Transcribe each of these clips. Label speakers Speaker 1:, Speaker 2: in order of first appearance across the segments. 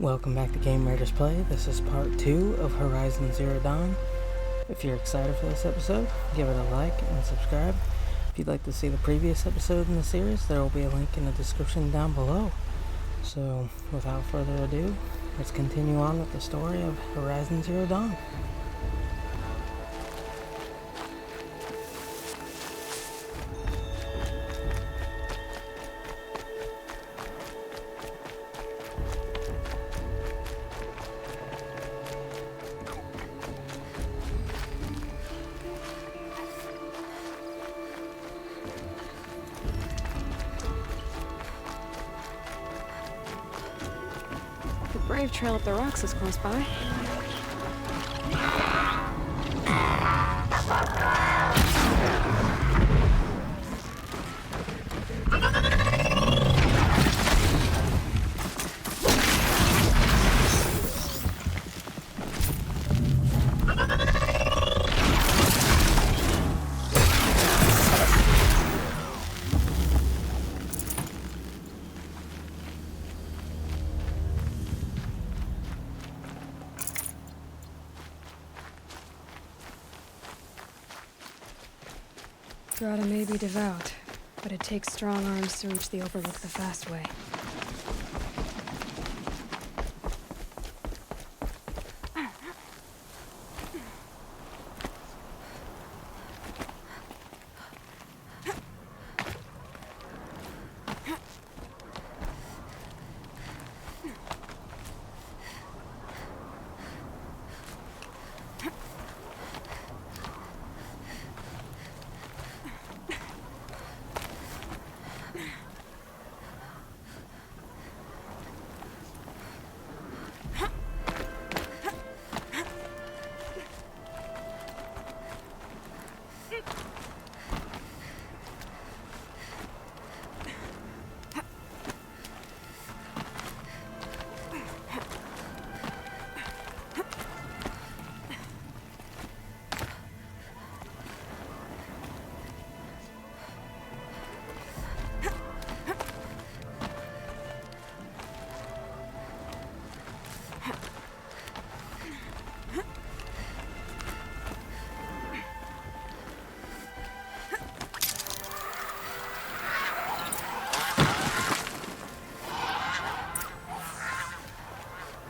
Speaker 1: Welcome back to GameRaidersPlay. This is part 2 of Horizon Zero Dawn. If you're excited for this episode, give it a like and subscribe. If you'd like to see the previous episode in the series, there will be a link in the description down below. So, without further ado, let's continue on with the story of Horizon Zero Dawn.
Speaker 2: Brave trail up the rocks is close by. Grata may be devout, but it takes strong arms to reach the Overlook the fast way.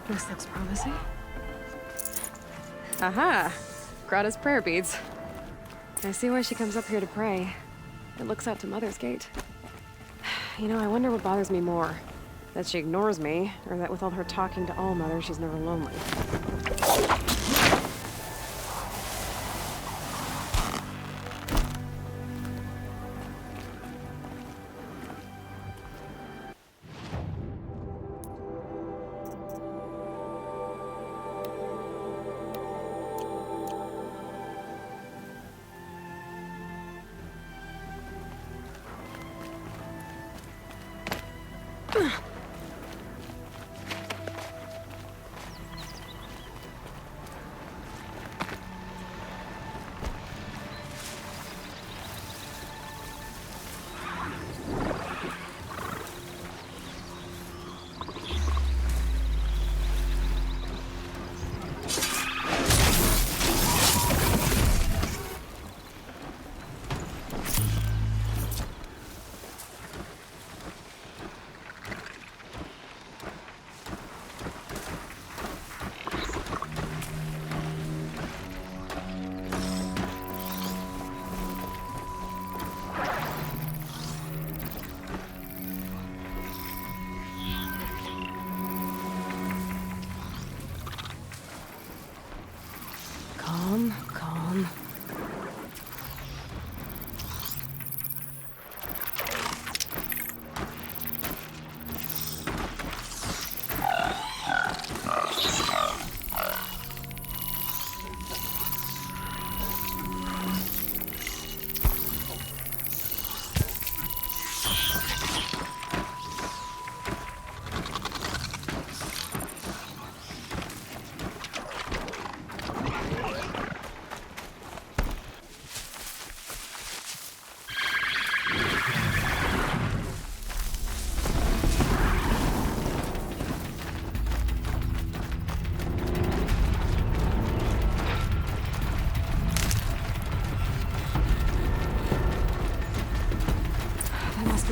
Speaker 2: This looks promising. Aha! Grata's prayer beads. I see why she comes up here to pray. It looks out to Mother's Gate. You know, I wonder what bothers me more. That she ignores me, or that with all her talking to all mothers, she's never lonely.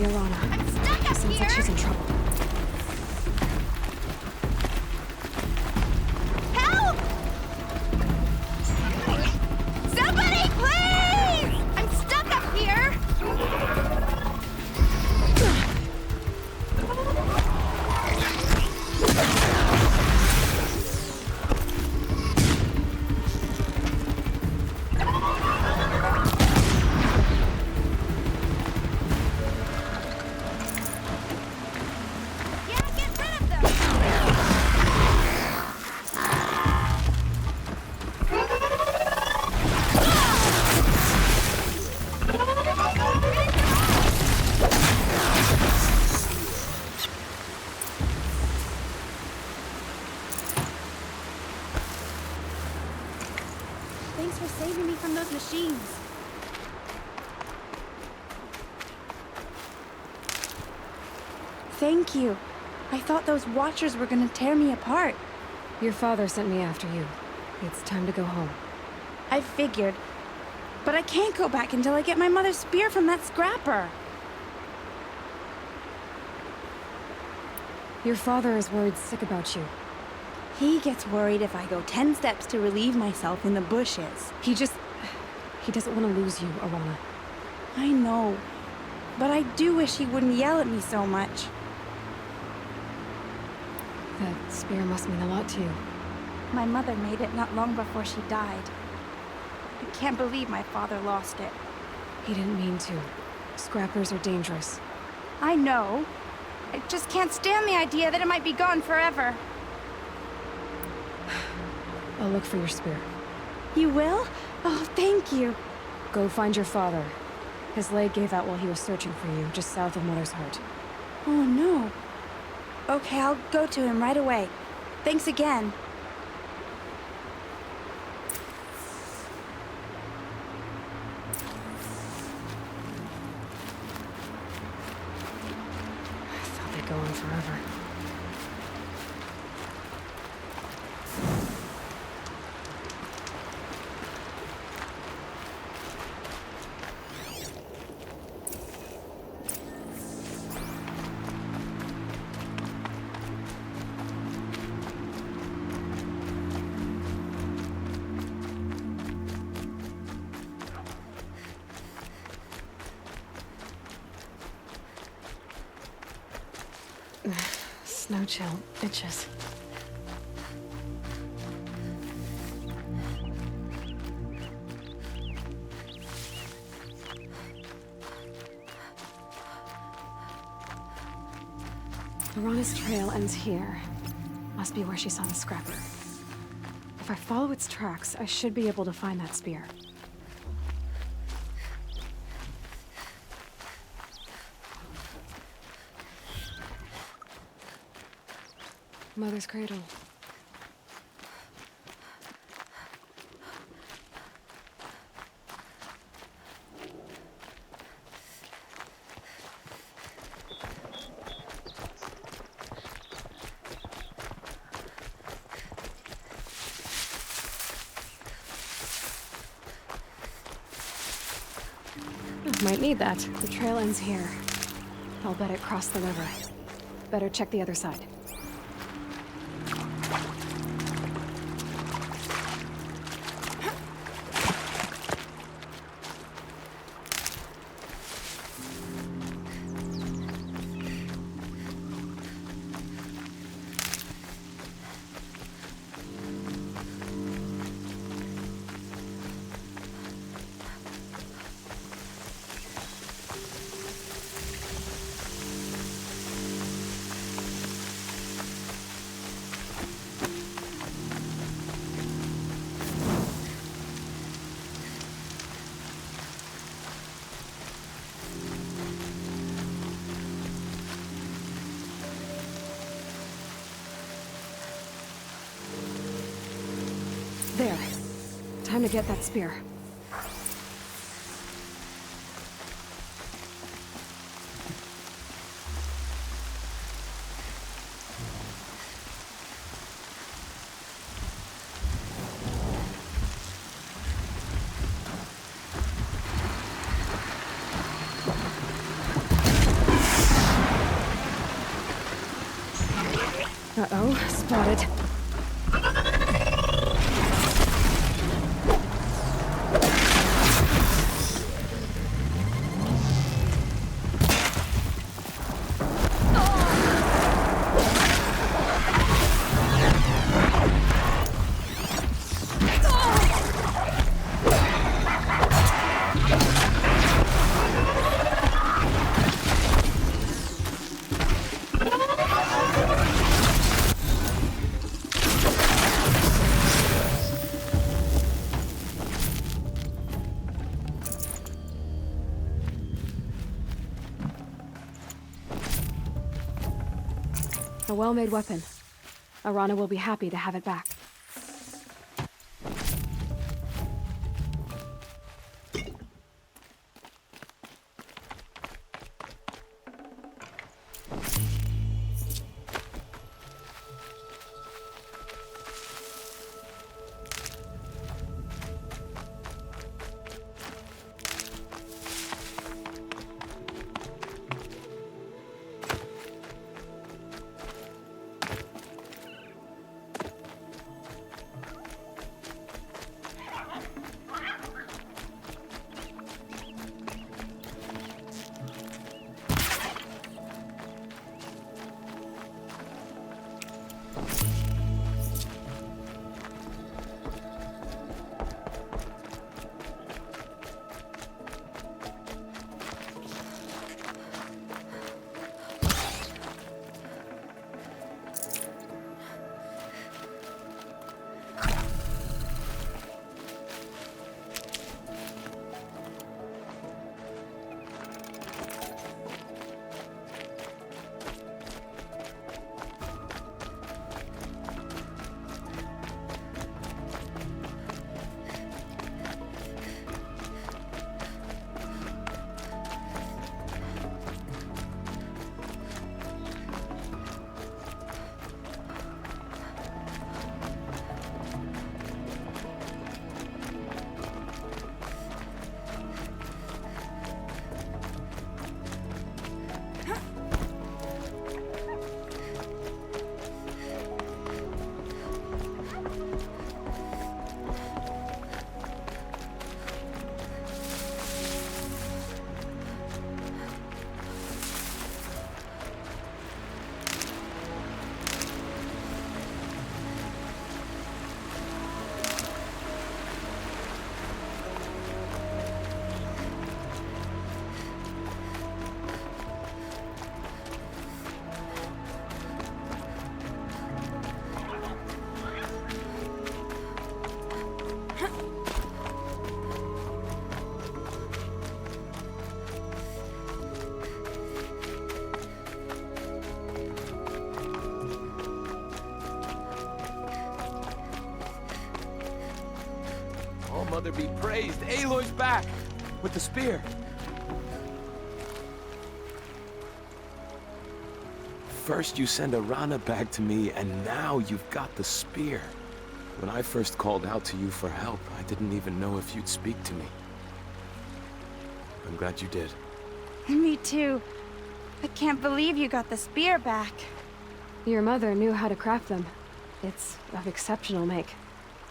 Speaker 2: see Alana.
Speaker 3: I'm stuck up
Speaker 2: Seems
Speaker 3: here!
Speaker 2: like she's in trouble.
Speaker 3: Help! Somebody, please! I'm stuck up here! Yeah, get rid of them! Thanks for saving me from those machines. Thank you. I thought those watchers were gonna tear me apart.
Speaker 2: Your father sent me after you. It's time to go home.
Speaker 3: I figured. But I can't go back until I get my mother's spear from that scrapper.
Speaker 2: Your father is worried sick about you.
Speaker 3: He gets worried if I go 10 steps to relieve myself in the bushes.
Speaker 2: He doesn't want to lose you, Alana.
Speaker 3: I know. But I do wish he wouldn't yell at me so much.
Speaker 2: That spear must mean a lot to you.
Speaker 3: My mother made it not long before she died. I can't believe my father lost it.
Speaker 2: He didn't mean to. Scrappers are dangerous.
Speaker 3: I know. I just can't stand the idea that it might be gone forever.
Speaker 2: I'll look for your spear.
Speaker 3: You will? Oh, thank you.
Speaker 2: Go find your father. His leg gave out while he was searching for you, just south of Mother's Heart.
Speaker 3: Oh, no. Okay, I'll go to him right away. Thanks again.
Speaker 2: I thought they'd go on forever. Snow chill itches. Lorana's trail ends here. Must be where she saw the scrapper. If I follow its tracks, I should be able to find that spear. Mother's cradle. Might need that. The trail ends here. I'll bet it crossed the river. Better check the other side. There. Time to get that spear. Uh-oh, spotted. A well-made weapon. Arana will be happy to have it back.
Speaker 4: Mother be praised. Aloy's back with the spear. First you send Arana back to me, and now you've got the spear. When I first called out to you for help, I didn't even know if you'd speak to me. I'm glad you did.
Speaker 3: Me too. I can't believe you got the spear back.
Speaker 2: Your mother knew how to craft them. It's of exceptional make.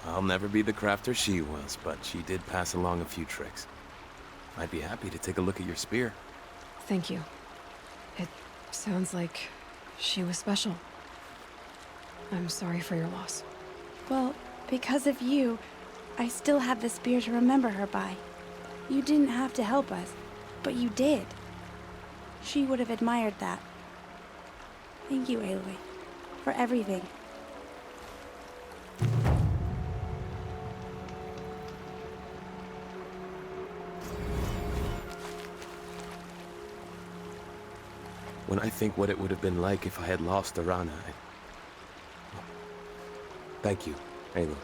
Speaker 4: I'll never be the crafter she was, but she did pass along a few tricks. I'd be happy to take a look at your spear.
Speaker 2: Thank you. It sounds like she was special. I'm sorry for your loss.
Speaker 3: Well, because of you, I still have the spear to remember her by. You didn't have to help us, but you did. She would have admired that. Thank you, Aloy, for everything.
Speaker 4: When I think what it would have been like if I had lost Arana, Thank you, Aloy.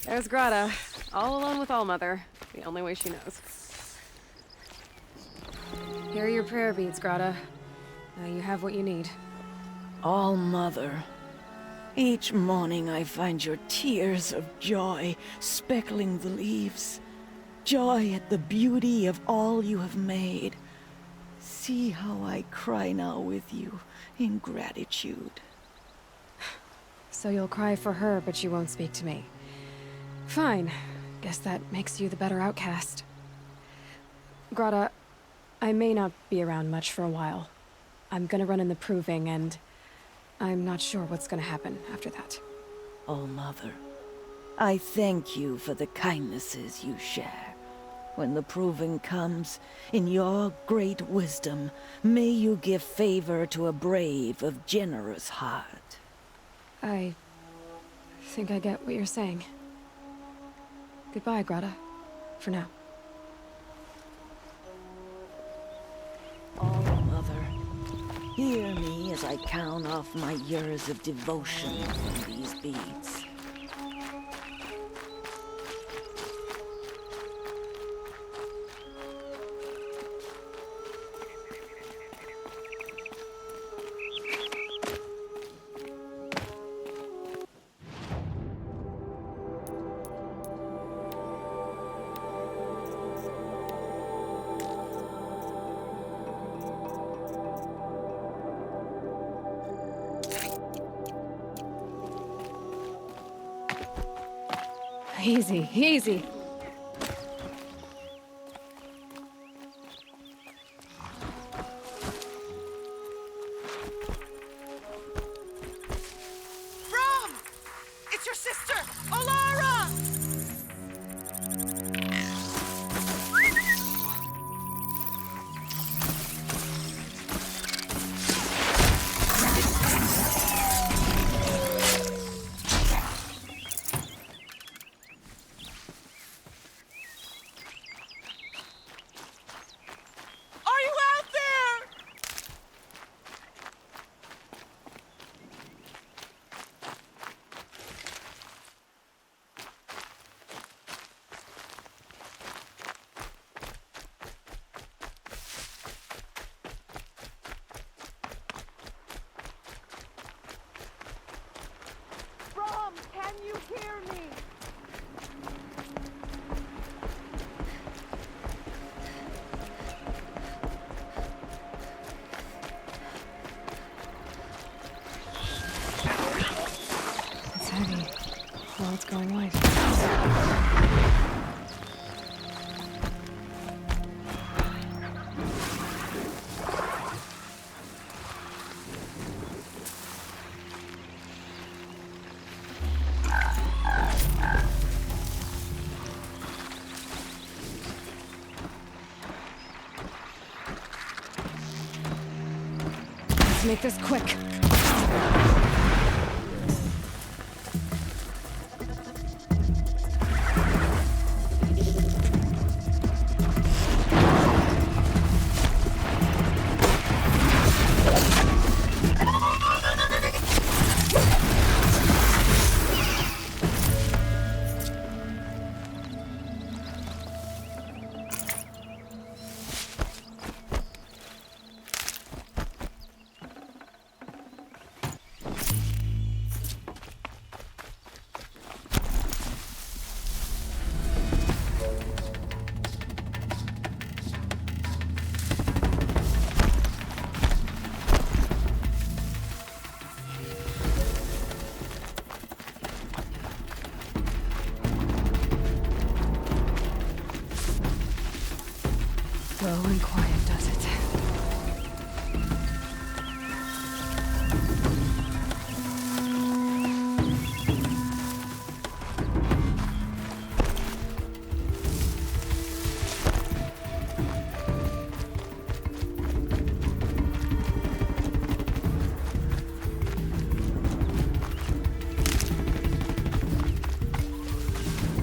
Speaker 2: There's Grata, all alone with Allmother, the only way she knows. Here are your prayer beads, Grata. Now you have what you need.
Speaker 5: All-Mother, each morning I find your tears of joy speckling the leaves. Joy at the beauty of all you have made. See how I cry now with you in gratitude.
Speaker 2: So you'll cry for her, but you won't speak to me. Fine. Guess that makes you the better outcast. Grata, I may not be around much for a while. I'm gonna run in the proving, and I'm not sure what's gonna happen after that.
Speaker 5: All-Mother, I thank you for the kindnesses you share. When the proving comes, in your great wisdom, may you give favor to a brave of generous heart.
Speaker 2: I think I get what you're saying. Goodbye, Grata. For now.
Speaker 5: All-Mother, hear me as I count off my years of devotion from these beads.
Speaker 2: Easy, easy.
Speaker 6: Rom! It's your sister, Olara! Are you out there? Rom, can you hear me?
Speaker 2: It's heavy. Well, it's going light. Let's make this quick. Slow and quiet does it.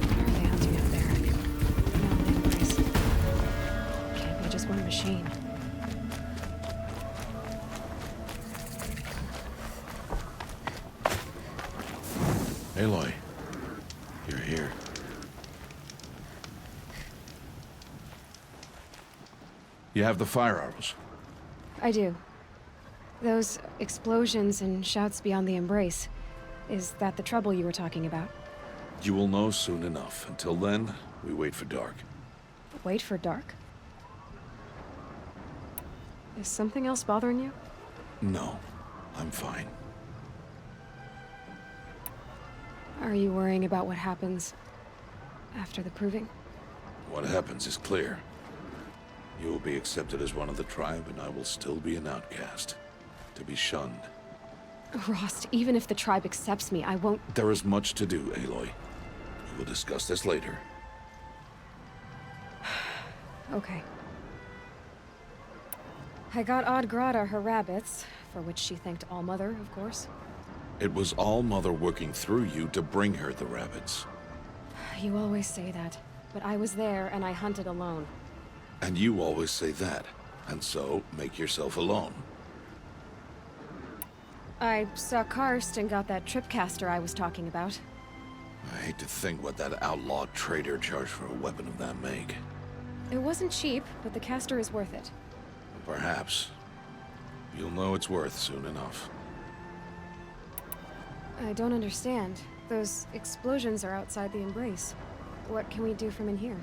Speaker 2: What are they hunting up there? No memories. Can't be just one machine.
Speaker 7: you're here. You have the fire arrows.
Speaker 2: I do. Those explosions and shouts beyond the embrace. Is that the trouble you were talking about?
Speaker 7: You will know soon enough. Until then, we wait for dark.
Speaker 2: Wait for dark? Is something else bothering you?
Speaker 7: No, I'm fine.
Speaker 2: Are you worrying about what happens after the proving?
Speaker 7: What happens is clear. You will be accepted as one of the tribe, and I will still be an outcast. To be shunned.
Speaker 2: Rost, even if the tribe accepts me, I won't...
Speaker 7: There is much to do, Aloy. We will discuss this later.
Speaker 2: Okay. I got Grada her rabbits, for which she thanked All-Mother, of course.
Speaker 7: It was All-Mother working through you to bring her the rabbits.
Speaker 2: You always say that, but I was there and I hunted alone.
Speaker 7: And you always say that, and so make yourself alone.
Speaker 2: I saw Karst and got that tripcaster I was talking about.
Speaker 7: I hate to think what that outlawed trader charged for a weapon of that make.
Speaker 2: It wasn't cheap, but the caster is worth it.
Speaker 7: Perhaps. You'll know it's worth soon enough.
Speaker 2: I don't understand. Those explosions are outside the embrace. What can we do from in here?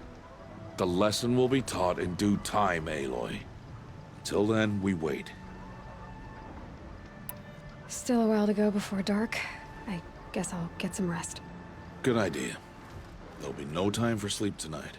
Speaker 7: The lesson will be taught in due time, Aloy. Until then, we wait.
Speaker 2: Still a while to go before dark. I guess I'll get some rest.
Speaker 7: Good idea. There'll be no time for sleep tonight.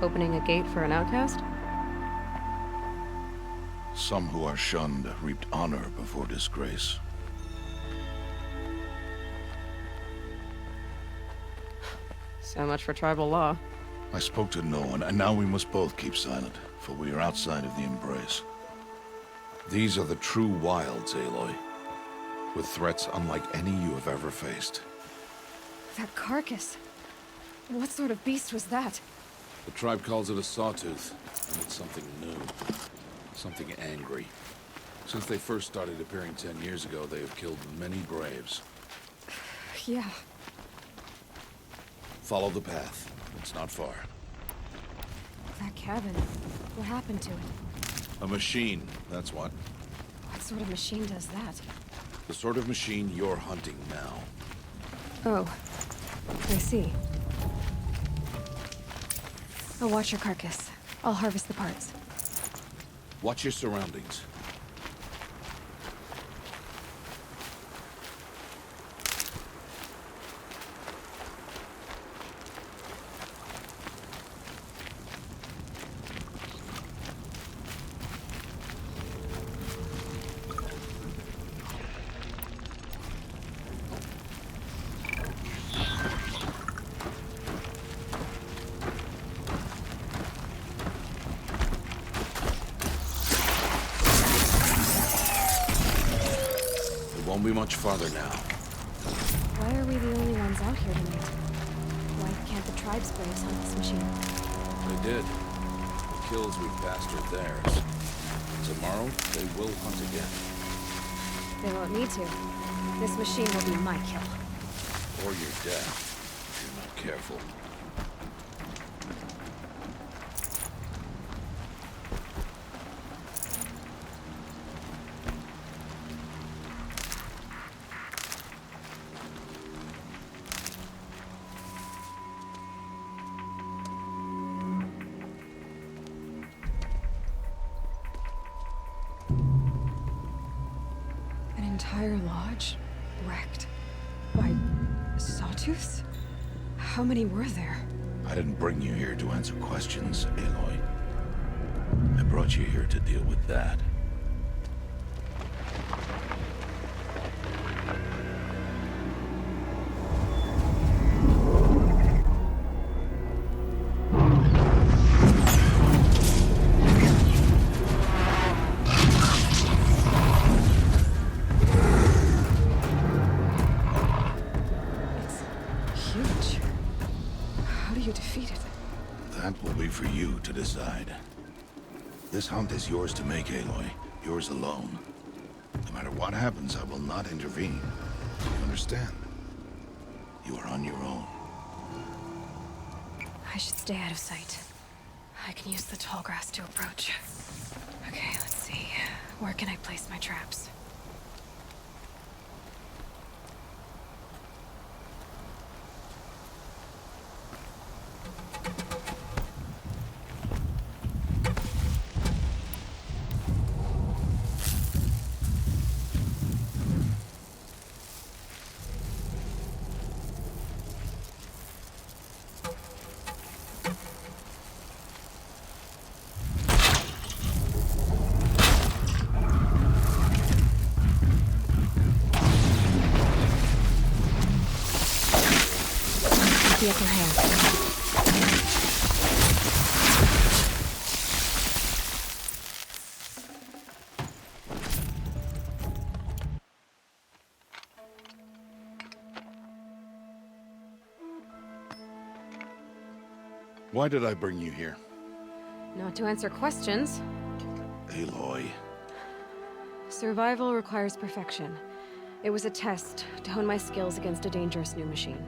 Speaker 2: Opening a gate for an outcast?
Speaker 7: Some who are shunned reaped honor before disgrace.
Speaker 2: So much for tribal law.
Speaker 7: I spoke to no one, and now we must both keep silent, for we are outside of the embrace. These are the true wilds, Aloy, with threats unlike any you have ever faced.
Speaker 2: That carcass. What sort of beast was that?
Speaker 7: The tribe calls it a sawtooth, and it's something new. Something angry. Since they first started appearing 10 years ago, they have killed many braves.
Speaker 2: Yeah.
Speaker 7: Follow the path. It's not far.
Speaker 2: That cabin. What happened to it?
Speaker 7: A machine, that's what.
Speaker 2: What sort of machine does that?
Speaker 7: The sort of machine you're hunting now.
Speaker 2: Oh. I see. I'll watch your carcass. I'll harvest the parts.
Speaker 7: Watch your surroundings. Won't be much farther now.
Speaker 2: Why are we the only ones out here tonight? Why can't the tribe's braves hunt this machine?
Speaker 7: They did. The kills we passed are theirs. Tomorrow, they will hunt again.
Speaker 2: They won't need to. This machine will be my kill.
Speaker 7: Or your death, if you're not careful.
Speaker 2: Entire lodge wrecked by sawtooths? How many were there?
Speaker 7: I didn't bring you here to answer questions, Aloy. I brought you here to deal with that. For you to decide. This hunt is yours to make, Aloy. Yours alone. No matter what happens, I will not intervene. You understand? You are on your own.
Speaker 2: I should stay out of sight. I can use the tall grass to approach. Okay, let's see. Where can I place my traps? The upper hand.
Speaker 7: Why did I bring you here?
Speaker 2: Not to answer questions.
Speaker 7: Aloy.
Speaker 2: Survival requires perfection. It was a test to hone my skills against a dangerous new machine.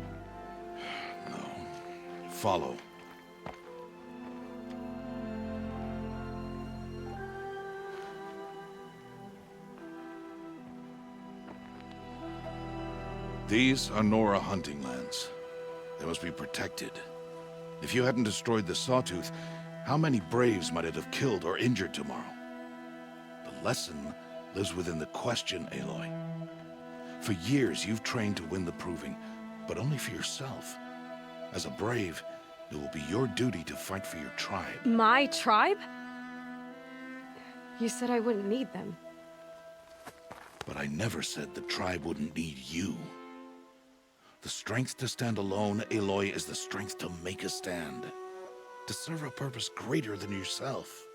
Speaker 7: No. Follow. These are Nora hunting lands. They must be protected. If you hadn't destroyed the Sawtooth, how many Braves might it have killed or injured tomorrow? The lesson lives within the question, Aloy. For years, you've trained to win the Proving, but only for yourself. As a Brave, it will be your duty to fight for your tribe.
Speaker 2: My tribe? You said I wouldn't need them.
Speaker 7: But I never said the tribe wouldn't need you. The strength to stand alone, Aloy, is the strength to make a stand. To serve a purpose greater than yourself.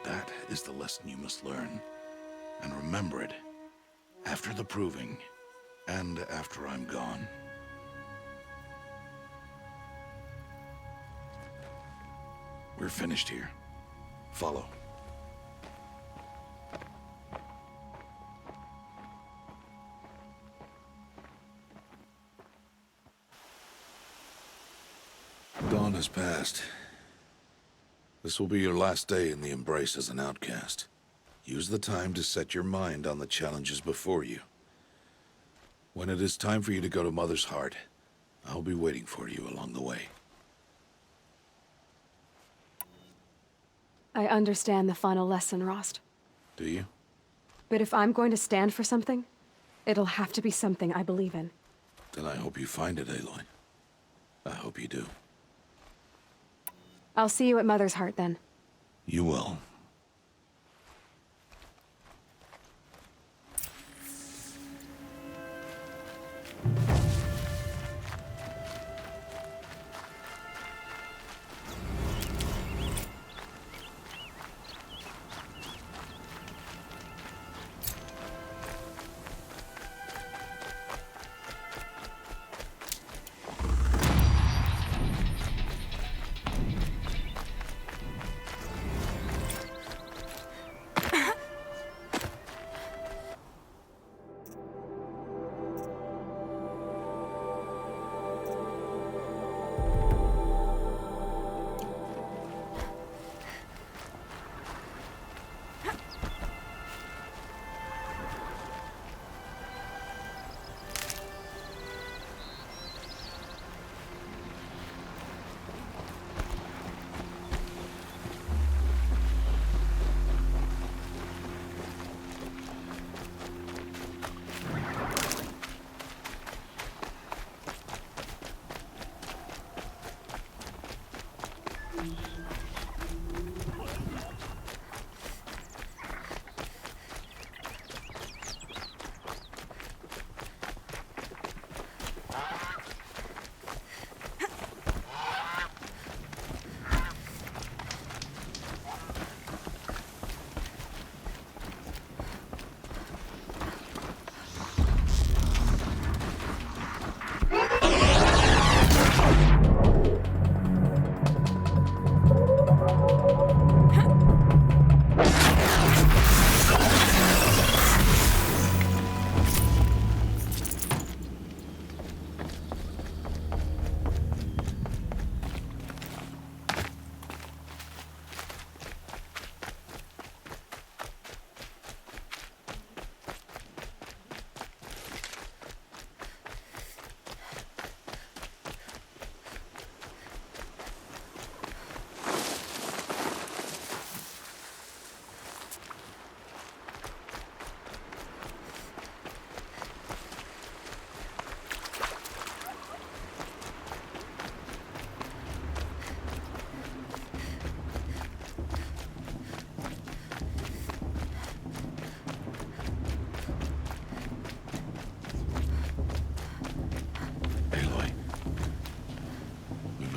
Speaker 7: That is the lesson you must learn. And remember it. After the Proving. And after I'm gone. We're finished here. Follow. Dawn has passed. This will be your last day in the Embrace as an outcast. Use the time to set your mind on the challenges before you. When it is time for you to go to Mother's Heart, I'll be waiting for you along the way.
Speaker 2: I understand the final lesson, Rost.
Speaker 7: Do you?
Speaker 2: But if I'm going to stand for something, it'll have to be something I believe in.
Speaker 7: Then I hope you find it, Aloy. I hope you do.
Speaker 2: I'll see you at Mother's Heart, then.
Speaker 7: You will.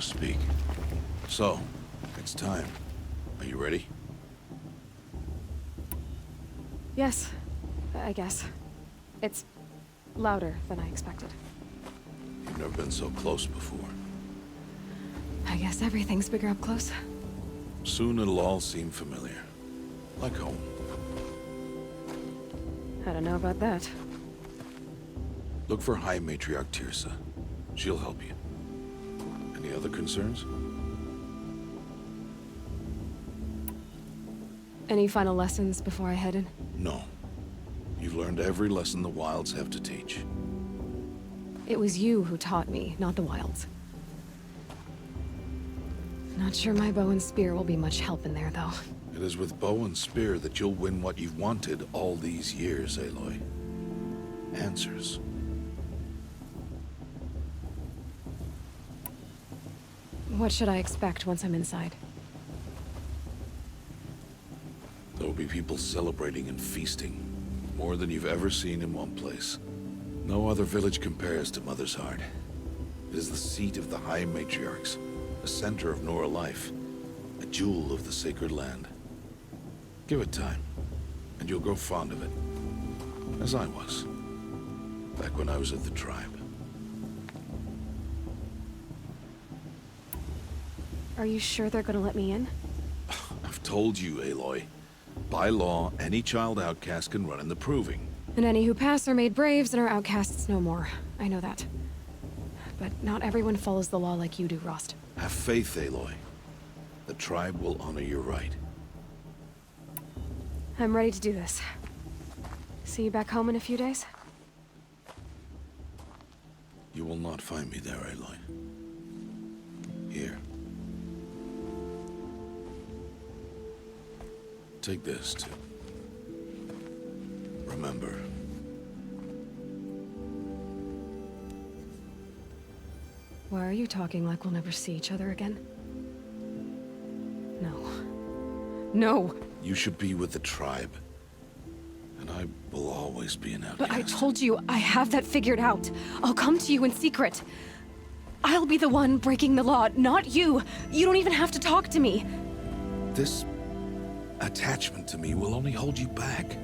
Speaker 7: Speak. So, it's time. Are you ready?
Speaker 2: Yes, I guess. It's louder than I expected.
Speaker 7: You've never been so close before.
Speaker 2: I guess everything's bigger up close.
Speaker 7: Soon it'll all seem familiar. Like home.
Speaker 2: I don't know about that.
Speaker 7: Look for High Matriarch Tirsa. She'll help you. Any other concerns?
Speaker 2: Any final lessons before I head in?
Speaker 7: No. You've learned every lesson the Wilds have to teach.
Speaker 2: It was you who taught me, not the Wilds. Not sure my bow and spear will be much help in there, though.
Speaker 7: It is with bow and spear that you'll win what you've wanted all these years, Aloy. Answers.
Speaker 2: What should I expect once I'm inside?
Speaker 7: There will be people celebrating and feasting. More than you've ever seen in one place. No other village compares to Mother's Heart. It is the seat of the High Matriarchs, a center of Nora life, a jewel of the sacred land. Give it time, and you'll grow fond of it. As I was, back when I was at the tribe.
Speaker 2: Are you sure they're gonna let me in?
Speaker 7: I've told you, Aloy. By law, any child outcast can run in the Proving.
Speaker 2: And any who pass are made braves and are outcasts no more. I know that. But not everyone follows the law like you do, Rost.
Speaker 7: Have faith, Aloy. The tribe will honor your right.
Speaker 2: I'm ready to do this. See you back home in a few days?
Speaker 7: You will not find me there, Aloy. Here. Take this, too. Remember.
Speaker 2: Why are you talking like we'll never see each other again? No. No!
Speaker 7: You should be with the tribe. And I will always be an outcast.
Speaker 2: But I told you, I have that figured out. I'll come to you in secret. I'll be the one breaking the law, not you. You don't even have to talk to me.
Speaker 7: This attachment to me will only hold you back.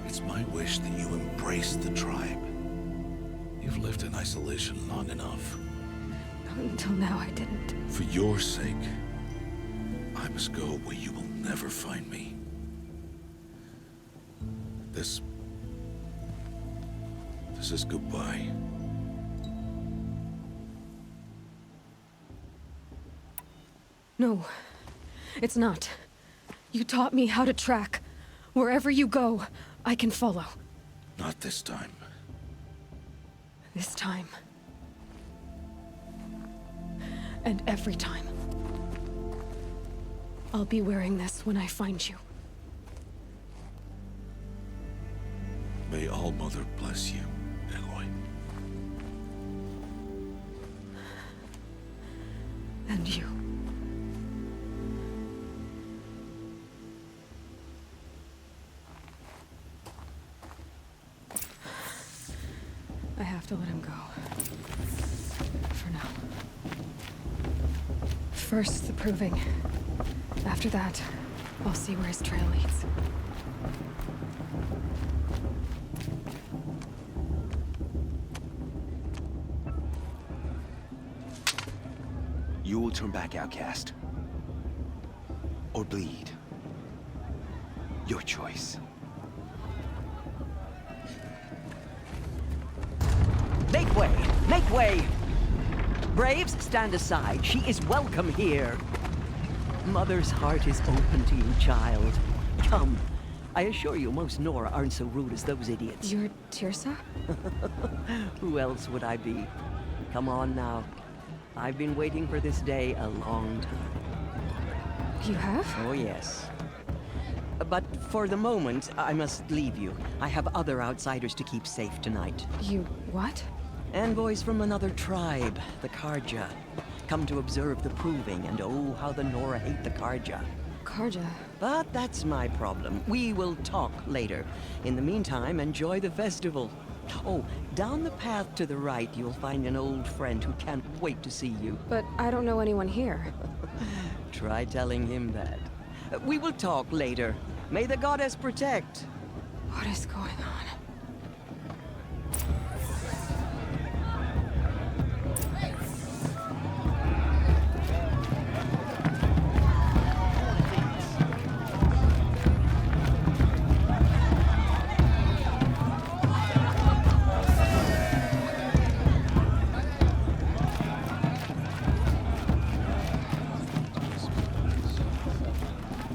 Speaker 7: It's my wish that you embrace the tribe. You've lived in isolation long enough.
Speaker 2: Until now, I didn't.
Speaker 7: For your sake, I must go where you will never find me. This is goodbye.
Speaker 2: No, it's not. You taught me how to track. Wherever you go, I can follow.
Speaker 7: Not this time.
Speaker 2: This time. And every time. I'll be wearing this when I find you.
Speaker 7: May All-Mother bless you, Aloy.
Speaker 2: And you. have to let him go. For now. First, the proving. After that, I'll see where his trail leads.
Speaker 8: You will turn back, outcast. Or bleed. Your choice.
Speaker 9: Make way! Make way! Braves, stand aside. She is welcome here. Mother's heart is open to you, child. Come. I assure you, most Nora aren't so rude as those idiots.
Speaker 2: You're Tirsa?
Speaker 9: Who else would I be? Come on now. I've been waiting for this day a long time.
Speaker 2: You have?
Speaker 9: Oh, yes. But for the moment, I must leave you. I have other outsiders to keep safe tonight.
Speaker 2: You what?
Speaker 9: Envoys from another tribe, the Karja. Come to observe the proving, and oh, how the Nora hate the Karja.
Speaker 2: Karja?
Speaker 9: But that's my problem. We will talk later. In the meantime, enjoy the festival. Oh, down the path to the right, you'll find an old friend who can't wait to see you.
Speaker 2: But I don't know anyone here.
Speaker 9: Try telling him that. We will talk later. May the goddess protect.
Speaker 2: What is going on?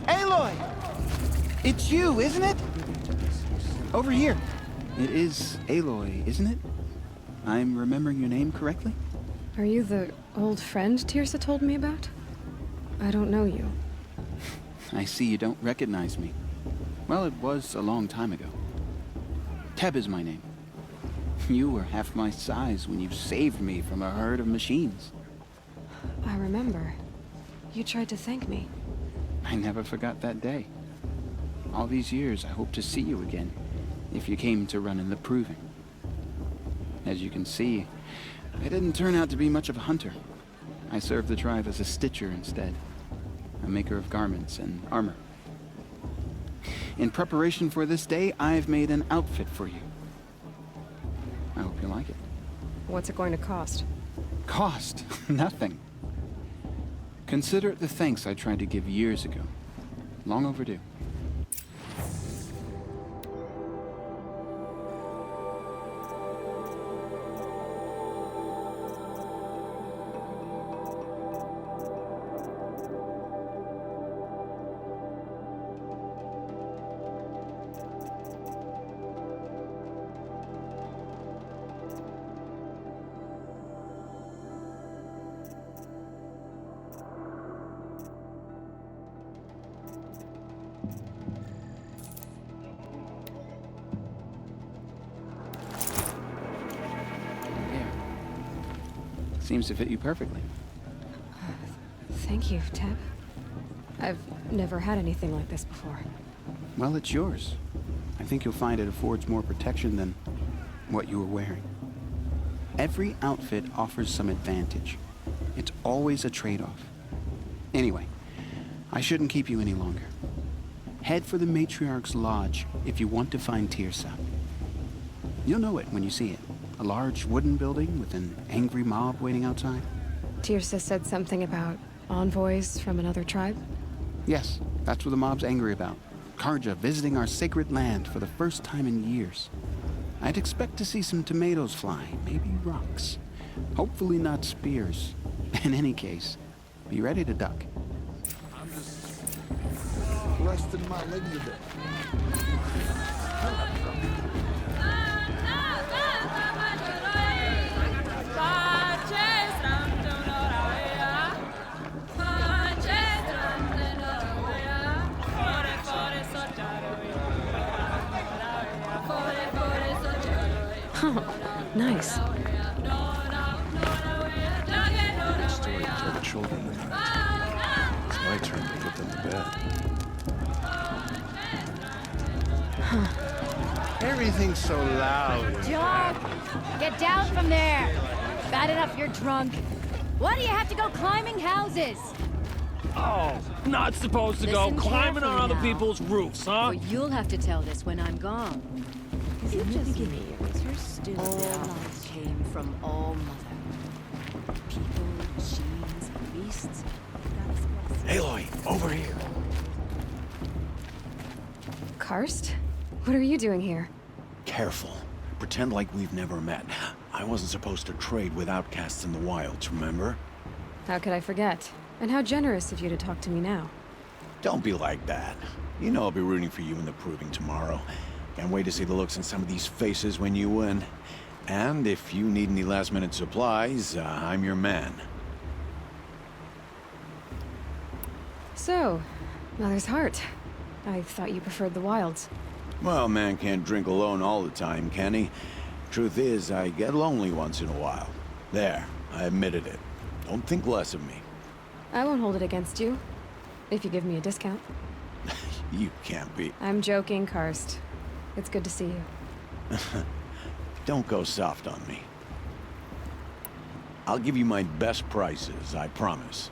Speaker 10: Aloy! It's you, isn't it? Over here. It is Aloy, isn't it? I'm remembering your name correctly?
Speaker 2: Are you the old friend Tirsa told me about? I don't know you.
Speaker 10: I see you don't recognize me. Well, it was a long time ago. Teb is my name. You were half my size when you saved me from a herd of machines.
Speaker 2: I remember. You tried to thank me.
Speaker 10: I never forgot that day. All these years, I hope to see you again, if you came to run in the proving. As you can see, I didn't turn out to be much of a hunter. I served the tribe as a stitcher instead, a maker of garments and armor. In preparation for this day, I've made an outfit for you. I hope you like it.
Speaker 2: What's it going to cost?
Speaker 10: Cost? Nothing. Consider it the thanks I tried to give years ago. Long overdue. Seems to fit you perfectly.
Speaker 2: Thank you, Teb. I've never had anything like this before.
Speaker 10: Well, it's yours. I think you'll find it affords more protection than what you were wearing. Every outfit offers some advantage. It's always a trade-off. Anyway, I shouldn't keep you any longer. Head for the Matriarch's Lodge if you want to find Tirsa. You'll know it when you see it. A large wooden building with an angry mob waiting outside.
Speaker 2: Tirsa said something about envoys from another tribe?
Speaker 10: Yes, that's what the mob's angry about. Karja visiting our sacred land for the first time in years. I'd expect to see some tomatoes fly, maybe rocks. Hopefully not spears. In any case, be ready to duck.
Speaker 7: I'm just blessed in my lineage.
Speaker 2: Nice.
Speaker 7: Story to tell the children tonight. It's my turn to put them to bed. Everything's so loud.
Speaker 6: John!
Speaker 11: Get down from there! Bad enough you're drunk. Why do you have to go climbing houses?
Speaker 12: Oh, not supposed to go
Speaker 11: Listen
Speaker 12: climbing on
Speaker 11: carefully
Speaker 12: other
Speaker 11: now.
Speaker 12: people's roofs, huh?
Speaker 11: Or you'll have to tell this when I'm gone.
Speaker 2: Is it just me, or is her still
Speaker 11: All
Speaker 2: there?
Speaker 11: life came from All Mother. People, machines, beasts.
Speaker 4: Aloy, over here.
Speaker 2: Karst? What are you doing here?
Speaker 13: Careful. Pretend like we've never met. I wasn't supposed to trade with outcasts in the wilds, remember?
Speaker 2: How could I forget? And how generous of you to talk to me now.
Speaker 13: Don't be like that. You know I'll be rooting for you in the proving tomorrow. Can't wait to see the looks in some of these faces when you win. And if you need any last-minute supplies, I'm your man.
Speaker 2: So, Mother's Heart. I thought you preferred the wilds.
Speaker 13: Well, man can't drink alone all the time, can he? Truth is, I get lonely once in a while. There, I admitted it. Don't think less of me.
Speaker 2: I won't hold it against you. If you give me a discount.
Speaker 13: You can't be.
Speaker 2: I'm joking, Karst. It's good to see you.
Speaker 13: Don't go soft on me. I'll give you my best prices, I promise.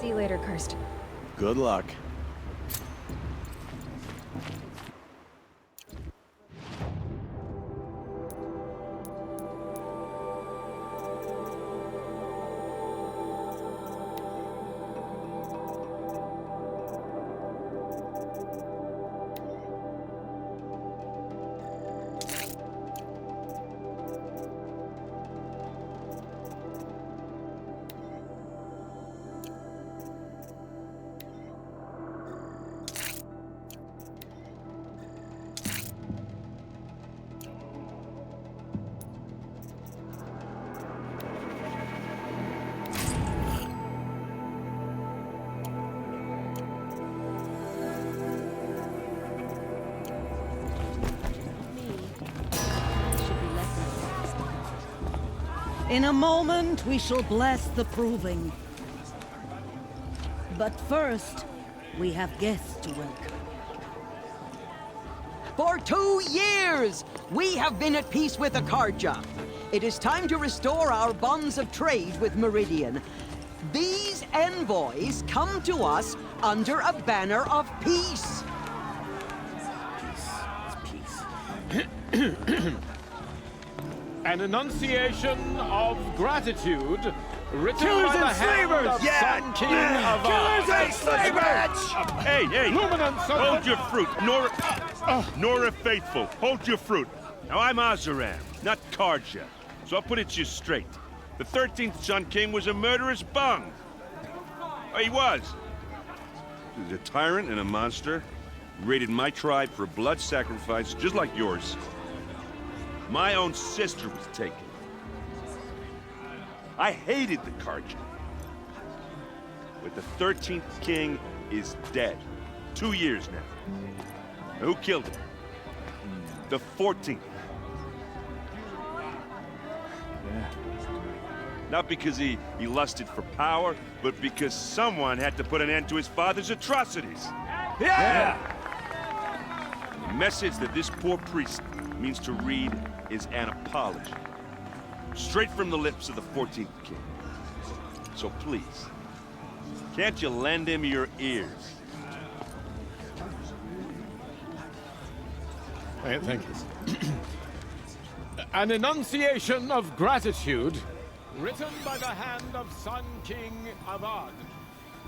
Speaker 2: See you later, Karst.
Speaker 13: Good luck.
Speaker 5: In a moment, we shall bless the proving. But first, we have guests to welcome.
Speaker 9: For 2 years, we have been at peace with Akarja. It is time to restore our bonds of trade with Meridian. These envoys come to us under a banner of peace.
Speaker 12: An enunciation of gratitude written
Speaker 14: Killers
Speaker 12: by the
Speaker 14: and
Speaker 12: hand
Speaker 14: slavers!
Speaker 12: of
Speaker 14: Yeah!
Speaker 12: Sun King of
Speaker 14: Killers and slavers!
Speaker 15: Hey, hey!
Speaker 12: Luminance of
Speaker 15: Hold
Speaker 12: the...
Speaker 15: your fruit, Nora Faithful. Hold your fruit. Now I'm Azaram, not Karja, so I'll put it to you straight. The 13th Sun King was a murderous bung. Oh, he was. He was a tyrant and a monster. He raided my tribe for blood sacrifice, just like yours. My own sister was taken. I hated the Karja. But the 13th king is dead. 2 years now. Who killed him? The 14th.
Speaker 12: Yeah.
Speaker 15: Not because he lusted for power, but because someone had to put an end to his father's atrocities.
Speaker 14: Yeah!
Speaker 15: The message that this poor priest means to read is an apology. Straight from the lips of the 14th king. So please, can't you lend him your ears?
Speaker 12: Thank you. An enunciation of gratitude written by the hand of Sun King Avad,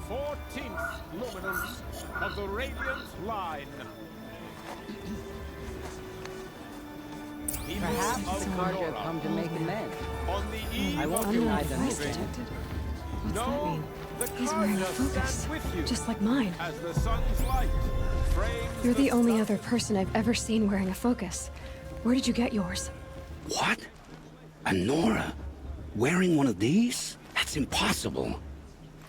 Speaker 12: 14th luminance of the Radiant Line.
Speaker 9: Perhaps the Karja come to make amends.
Speaker 12: On the eve
Speaker 9: I won't
Speaker 12: of
Speaker 9: deny
Speaker 12: your
Speaker 9: them
Speaker 2: Voice
Speaker 12: moving,
Speaker 2: detected. What's that
Speaker 12: know
Speaker 2: mean?
Speaker 12: the
Speaker 2: He's wearing a
Speaker 12: Karja
Speaker 2: focus,
Speaker 12: stands with you
Speaker 2: just like mine.
Speaker 12: as the sun's light frames
Speaker 2: You're the only
Speaker 12: sun.
Speaker 2: other person I've ever seen wearing a focus. Where did you get yours?
Speaker 16: What? A Nora? Wearing one of these? That's impossible.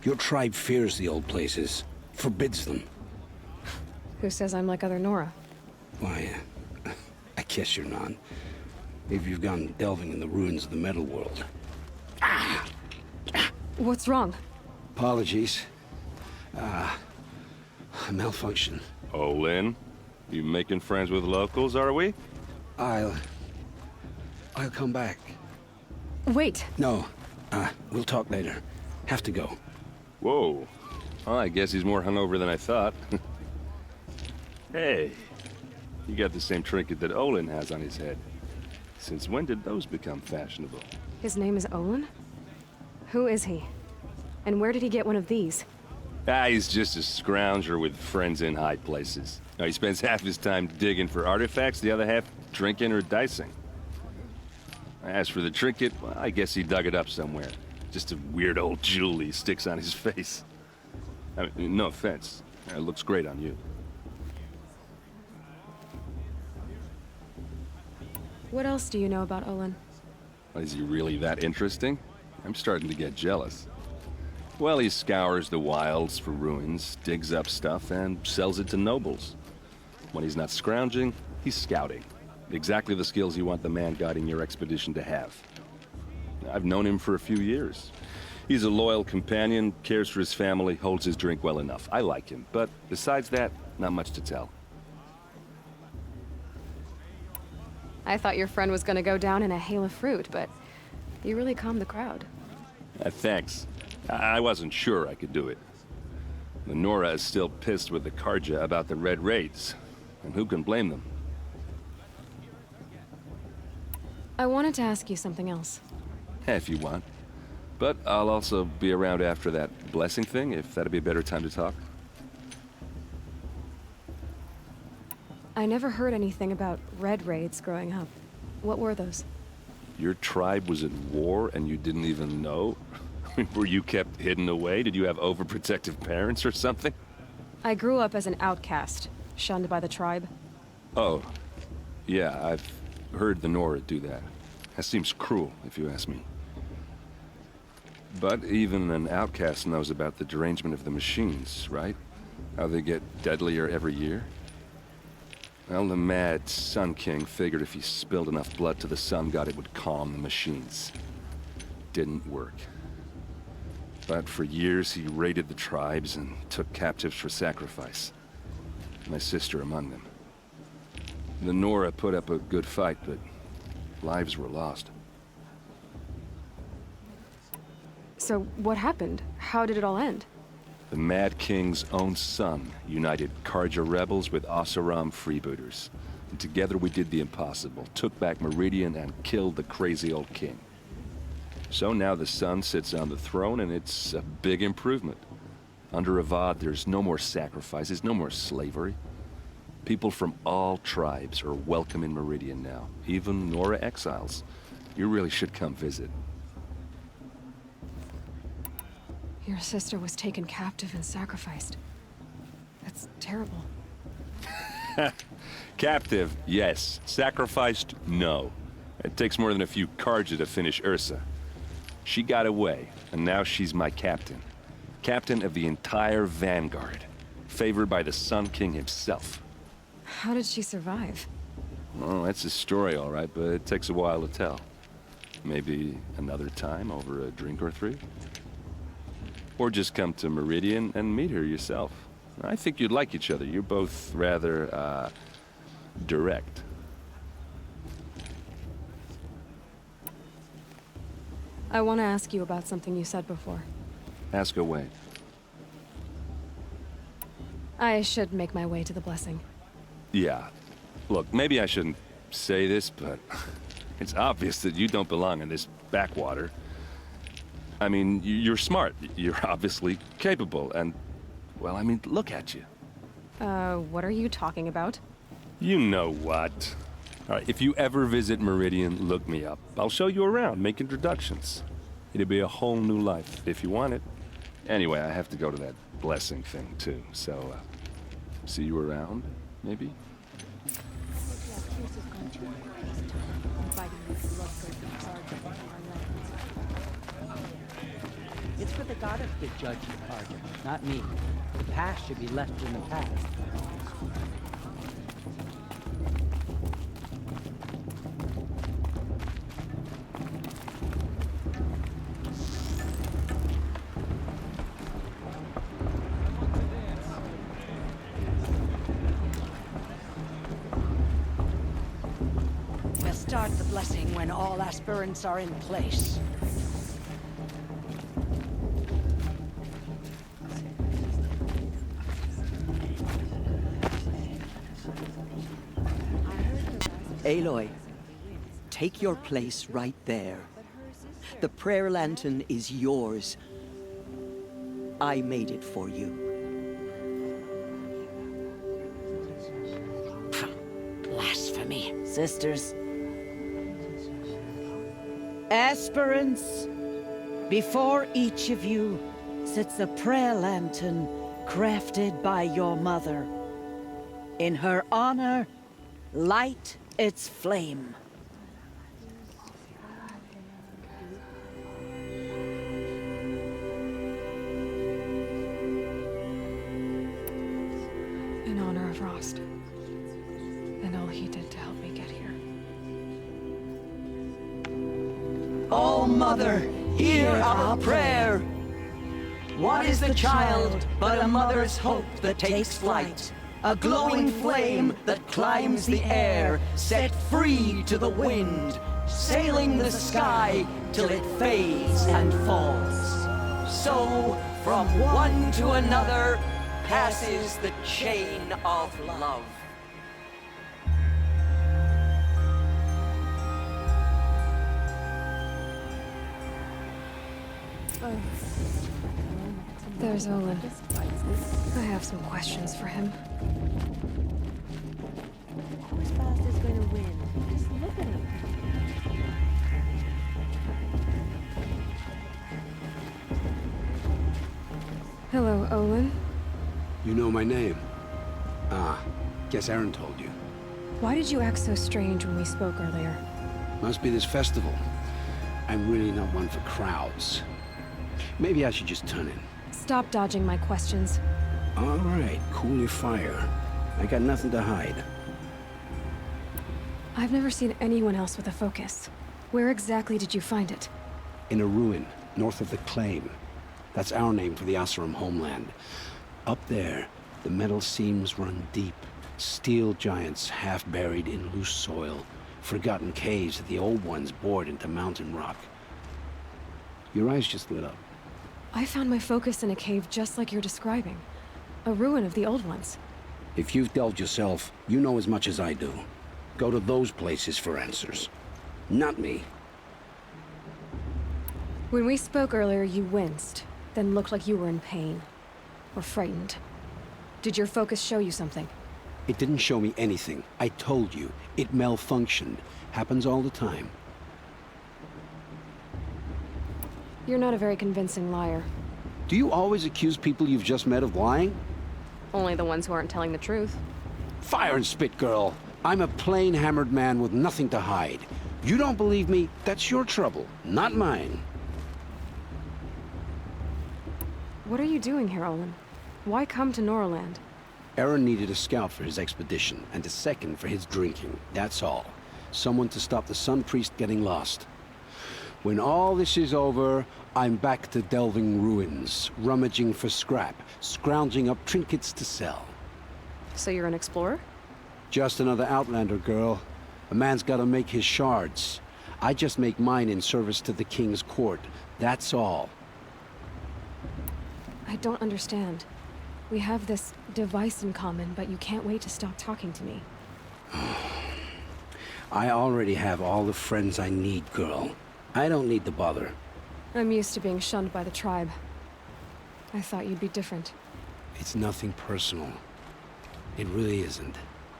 Speaker 16: Your tribe fears the old places, forbids them.
Speaker 2: Who says I'm like other Nora?
Speaker 16: Why, I guess you're not. Maybe you've gone delving in the ruins of the metal world.
Speaker 2: What's wrong?
Speaker 16: Apologies. A malfunction.
Speaker 15: Oh, Lynn, you making friends with locals, are we?
Speaker 16: I'll come back.
Speaker 2: Wait.
Speaker 16: No, we'll talk later. Have to go.
Speaker 15: Whoa. Well, I guess he's more hungover than I thought. Hey, you got the same trinket that Olin has on his head. Since when did those become fashionable?
Speaker 2: His name is Olin? Who is he? And where did he get one of these?
Speaker 15: He's just a scrounger with friends in high places. Now, he spends half his time digging for artifacts, the other half drinking or dicing. As for the trinket, well, I guess he dug it up somewhere. Just a weird old jewel he sticks on his face. I mean, no offense. It looks great on you.
Speaker 2: What else do you know about Olin?
Speaker 15: Is he really that interesting? I'm starting to get jealous. Well, he scours the wilds for ruins, digs up stuff, and sells it to nobles. When he's not scrounging, he's scouting. Exactly the skills you want the man guiding your expedition to have. I've known him for a few years. He's a loyal companion, cares for his family, holds his drink well enough. I like him, but besides that, not much to tell.
Speaker 2: I thought your friend was gonna go down in a hail of fruit, but you really calmed the crowd.
Speaker 15: Thanks. I wasn't sure I could do it. The Nora is still pissed with the Karja about the Red Raids, and who can blame them?
Speaker 2: I wanted to ask you something else.
Speaker 15: If you want. But I'll also be around after that blessing thing, if that'd be a better time to talk.
Speaker 2: I never heard anything about Red Raids growing up. What were those?
Speaker 15: Your tribe was at war and you didn't even know? Were you kept hidden away? Did you have overprotective parents or something?
Speaker 2: I grew up as an outcast, shunned by the tribe.
Speaker 15: Oh, yeah, I've heard the Nora do that. That seems cruel, if you ask me. But even an outcast knows about the derangement of the machines, right? How they get deadlier every year? Well, the mad Sun King figured if he spilled enough blood to the Sun God, it would calm the machines. Didn't work. But for years, he raided the tribes and took captives for sacrifice. My sister among them. The Nora put up a good fight, but lives were lost.
Speaker 2: So what happened? How did it all end?
Speaker 15: The Mad King's own son united Karja rebels with Oseram freebooters. And together we did the impossible, took back Meridian and killed the crazy old king. So now the sun sits on the throne, and it's a big improvement. Under Avad, there's no more sacrifices, no more slavery. People from all tribes are welcome in Meridian now, even Nora exiles. You really should come visit.
Speaker 2: Your sister was taken captive and sacrificed. That's terrible.
Speaker 15: Captive, yes. Sacrificed, no. It takes more than a few Carja to finish Ursa. She got away, and now she's my captain. Captain of the entire Vanguard. Favored by the Sun King himself.
Speaker 2: How did she survive?
Speaker 15: Oh, that's a story, all right, but it takes a while to tell. Maybe another time over a drink or three? Or just come to Meridian and meet her yourself. I think you'd like each other. You're both rather, direct.
Speaker 2: I want to ask you about something you said before.
Speaker 15: Ask away.
Speaker 2: I should make my way to the blessing.
Speaker 15: Yeah. Look, maybe I shouldn't say this, but it's obvious that you don't belong in this backwater. I mean, you're smart. You're obviously capable, and, well, I mean, look at you.
Speaker 2: What are you talking about?
Speaker 15: You know what. All right, if you ever visit Meridian, look me up. I'll show you around, make introductions. It'll be a whole new life, if you want it. Anyway, I have to go to that blessing thing, too, so, see you around, maybe?
Speaker 9: It's for the goddess to judge the Carja, not me. The past should be left in the past.
Speaker 17: We'll start the blessing when all aspirants are in place.
Speaker 9: Aloy, take your place right there. The prayer lantern is yours. I made it for you.
Speaker 17: Blasphemy.
Speaker 5: Sisters.
Speaker 17: Aspirants, before each of you sits a prayer lantern crafted by your mother. In her honor, light its flame.
Speaker 2: In honor of Rost. And all he did to help me get here.
Speaker 9: Oh, Mother, hear our prayer. What is the child but a mother's hope that takes flight? A glowing flame that climbs the air, set free to the wind, sailing the sky till it fades and falls. So, from one to another, passes the chain of love.
Speaker 2: There's Olin. I have some questions for him.
Speaker 11: Who's fast is going to win? Just look at him.
Speaker 2: Hello, Olin.
Speaker 16: You know my name? Ah, guess Aaron told you.
Speaker 2: Why did you act so strange when we spoke earlier?
Speaker 16: Must be this festival. I'm really not one for crowds. Maybe I should just turn in.
Speaker 2: Stop dodging my questions.
Speaker 16: All right, cool your fire. I got nothing to hide.
Speaker 2: I've never seen anyone else with a focus. Where exactly did you find it?
Speaker 16: In a ruin, north of the Claim. That's our name for the Asuram homeland. Up there, the metal seams run deep. Steel giants half buried in loose soil. Forgotten caves that the old ones bored into mountain rock. Your eyes just lit up.
Speaker 2: I found my focus in a cave just like you're describing. A ruin of the old ones.
Speaker 16: If you've delved yourself, you know as much as I do. go to those places for answers. Not me.
Speaker 2: When we spoke earlier, you winced, then looked like you were in pain. Or frightened. Did your focus show you something?
Speaker 16: It didn't show me anything. I told you. It malfunctioned. Happens all the time.
Speaker 2: You're not a very convincing liar.
Speaker 16: Do you always accuse people you've just met of lying?
Speaker 2: Only the ones who aren't telling the truth.
Speaker 16: Fire and spit, girl. I'm a plain hammered man with nothing to hide. You don't believe me? That's your trouble, not mine.
Speaker 2: What are you doing here, Olin? Why come to Norland?
Speaker 16: Aaron needed a scout for his expedition, and a second for his drinking. That's all. Someone to stop the Sun Priest getting lost. When all this is over, I'm back to delving ruins, rummaging for scrap, scrounging up trinkets to sell.
Speaker 2: So you're an explorer?
Speaker 16: Just another Outlander, girl. A man's gotta make his shards. I just make mine in service to the King's court. That's all.
Speaker 2: I don't understand. We have this device in common, but you can't wait to stop talking to me.
Speaker 16: I already have all the friends I need, girl. I don't need the bother.
Speaker 2: I'm used to being shunned by the tribe. I thought you'd be different.
Speaker 16: It's nothing personal. It really isn't.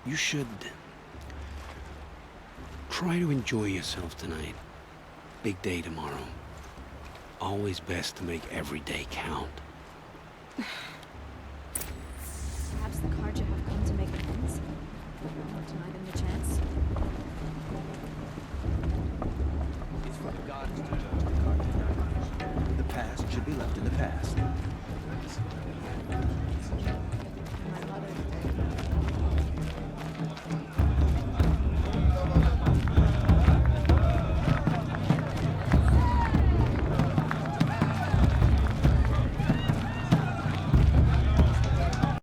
Speaker 16: You should... try to enjoy yourself tonight. Big day tomorrow. Always best to make every day count.
Speaker 11: Perhaps the Carja have come to make amends? Deny them the chance